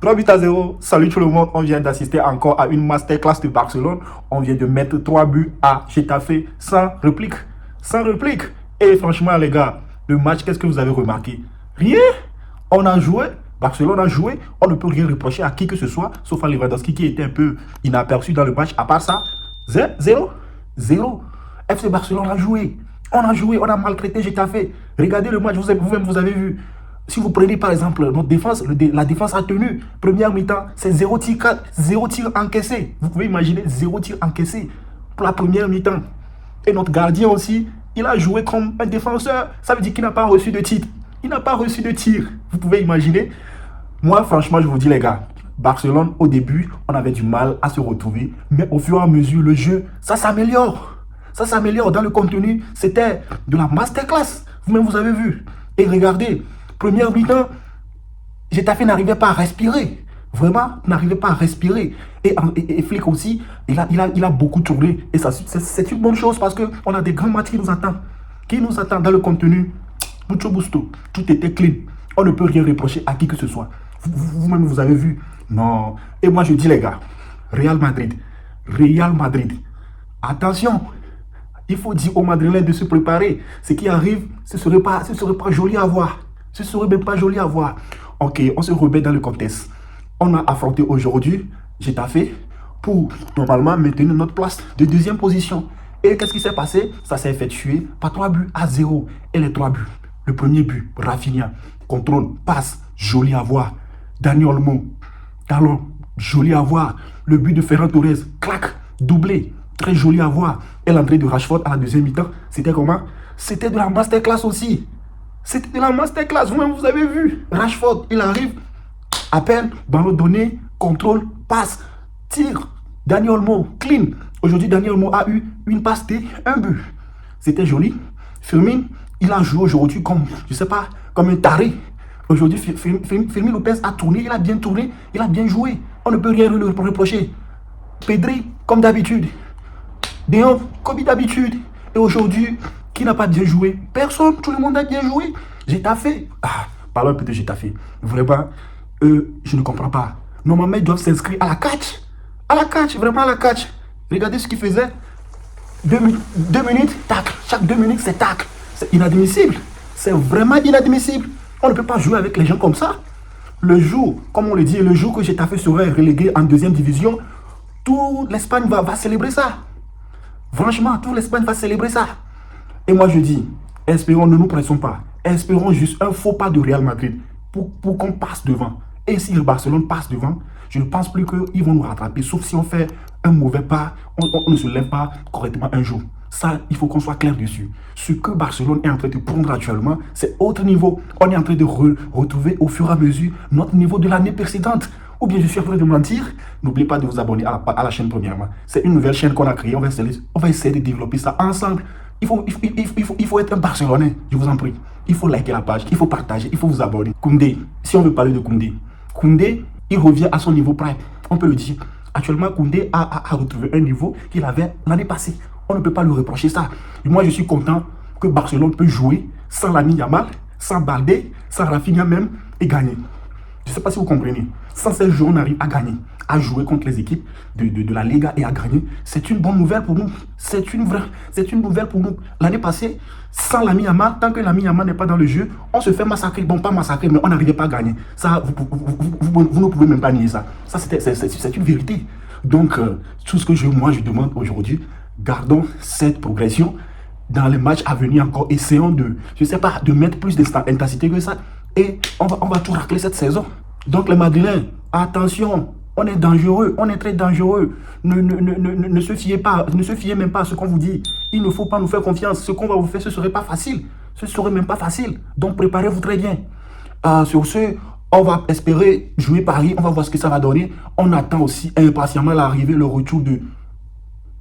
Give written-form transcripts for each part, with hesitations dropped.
3 buts à 0. Salut tout le monde. On vient d'assister encore à une masterclass de Barcelone. On vient de mettre 3 buts à Getafe sans réplique. Sans réplique. Et franchement, les gars, le match, qu'est-ce que vous avez remarqué? Rien. On a joué. Barcelone a joué. On ne peut rien reprocher à qui que ce soit, sauf à Lewandowski qui était un peu inaperçu dans le match. À part ça, 0. FC Barcelone a joué. On a joué. On a maltraité Getafe. Regardez le match. Vous-même, vous avez vu. Si vous prenez par exemple notre défense, la défense a tenu. Première mi-temps, c'est 0 tir encaissé. Vous pouvez imaginer 0 tir encaissé pour la première mi-temps. Et notre gardien aussi, il a joué comme un défenseur. Ça veut dire qu'il n'a pas reçu de titre. Il n'a pas reçu de tir. Vous pouvez imaginer. Moi, franchement, je vous dis les gars, Barcelone, au début, on avait du mal à se retrouver. Mais au fur et à mesure, le jeu, ça s'améliore. Ça s'améliore dans le contenu. C'était de la masterclass. Vous-même, vous avez vu. Et regardez. Première mi-temps, Getafe n'arrivait pas à respirer. Vraiment, n'arrivait pas à respirer. Et Flick aussi, il a beaucoup tourné. Et ça, c'est une bonne chose parce qu'on a des grands matchs qui nous attendent. Qui nous attendent dans le contenu. Mucho gusto. Tout était clean. On ne peut rien reprocher à qui que ce soit. Vous-même, vous avez vu. Non. Et moi, je dis, les gars, Real Madrid. Attention. Il faut dire aux Madrilènes de se préparer. Ce qui arrive, ce ne serait pas joli à voir. Ce serait même pas joli à voir. Ok, on se remet dans le contexte. On a affronté aujourd'hui Getafe pour normalement maintenir notre place de deuxième position. Et qu'est-ce qui s'est passé? Ça s'est effectué par 3 buts à 0. Et les 3 buts. Le premier but, Rafinha, contrôle, passe, joli à voir. Dani Olmo, talon, joli à voir. Le but de Ferran Torres, clac, doublé, très joli à voir. Et l'entrée de Rashford à la deuxième mi-temps, c'était comment? C'était de la masterclass aussi. C'était de la masterclass, vous-même vous avez vu. Rashford, il arrive, appel, ballon donné, contrôle, passe, tire. Dani Olmo, clean. Aujourd'hui, Dani Olmo a eu une passe et un but. C'était joli. Firmino, il a joué aujourd'hui comme, je sais pas, comme un taré. Aujourd'hui, Firmino Lopez a tourné, il a bien tourné, il a bien joué. On ne peut rien lui reprocher. Pedri, comme d'habitude. De Jong, comme d'habitude. Et aujourd'hui, qui n'a pas bien joué? Personne, tout le monde a bien joué. Getafe. Parlons un peu de Getafe. Vraiment, je ne comprends pas. Normalement, ils doivent s'inscrire à la catch. À la catch, vraiment à la catch. Regardez ce qu'ils faisaient. 2 minutes, tacle. Chaque 2 minutes, c'est tacle. C'est inadmissible. C'est vraiment inadmissible. On ne peut pas jouer avec les gens comme ça. Le jour, comme on le dit, le jour que Getafe serait relégué en deuxième division, toute l'Espagne va célébrer ça. Franchement, toute l'Espagne va célébrer ça. Et moi je dis, espérons, ne nous pressons pas. Espérons juste un faux pas de Real Madrid pour qu'on passe devant. Et si le Barcelone passe devant, je ne pense plus qu'ils vont nous rattraper. Sauf si on fait un mauvais pas, on ne se lève pas correctement un jour. Ça, il faut qu'on soit clair dessus. Ce que Barcelone est en train de prendre actuellement, c'est autre niveau. On est en train de retrouver au fur et à mesure notre niveau de l'année précédente. Ou bien je suis en train de mentir. N'oubliez pas de vous abonner à la chaîne premièrement. C'est une nouvelle chaîne qu'on a créée. On va essayer de développer ça ensemble. Il faut être un Barcelonais, je vous en prie. Il faut liker la page, il faut partager, il faut vous abonner. Koundé, si on veut parler de Koundé, il revient à son niveau prime. On peut le dire. Actuellement, Koundé a retrouvé un niveau qu'il avait l'année passée. On ne peut pas lui reprocher ça. Et moi, je suis content que Barcelone peut jouer sans Lamine Yamal, sans Baldé, sans Rafinha même, et gagner. Je ne sais pas si vous comprenez. Sans ces joueurs, on arrive à gagner, à jouer contre les équipes de la Liga et à gagner. C'est une bonne nouvelle pour nous. C'est une nouvelle pour nous. L'année passée, sans Lamine Yamal, tant que Lamine Yamal n'est pas dans le jeu, on se fait massacrer. Bon, pas massacrer, mais on n'arrivait pas à gagner. Ça, vous ne pouvez même pas nier ça. Ça, c'est une vérité. Donc, tout ce que moi, je demande aujourd'hui, gardons cette progression dans les matchs à venir encore. Essayons de, je sais pas, de mettre plus d'intensité que ça. Et on va tout racler cette saison. Donc les Madrilènes, attention, on est dangereux, on est très dangereux. Ne se fiez même pas à ce qu'on vous dit. Il ne faut pas nous faire confiance. Ce qu'on va vous faire, ce ne serait pas facile. Ce ne serait même pas facile. Donc préparez-vous très bien. Sur ce, on va espérer jouer Paris. On va voir ce que ça va donner. On attend aussi impatiemment l'arrivée, le retour de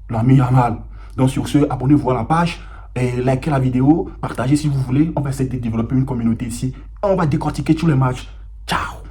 Lamine Yamal. Donc sur ce, abonnez-vous à la page. Et likez la vidéo, partagez si vous voulez. On va essayer de développer une communauté ici. On va décortiquer tous les matchs. Ciao!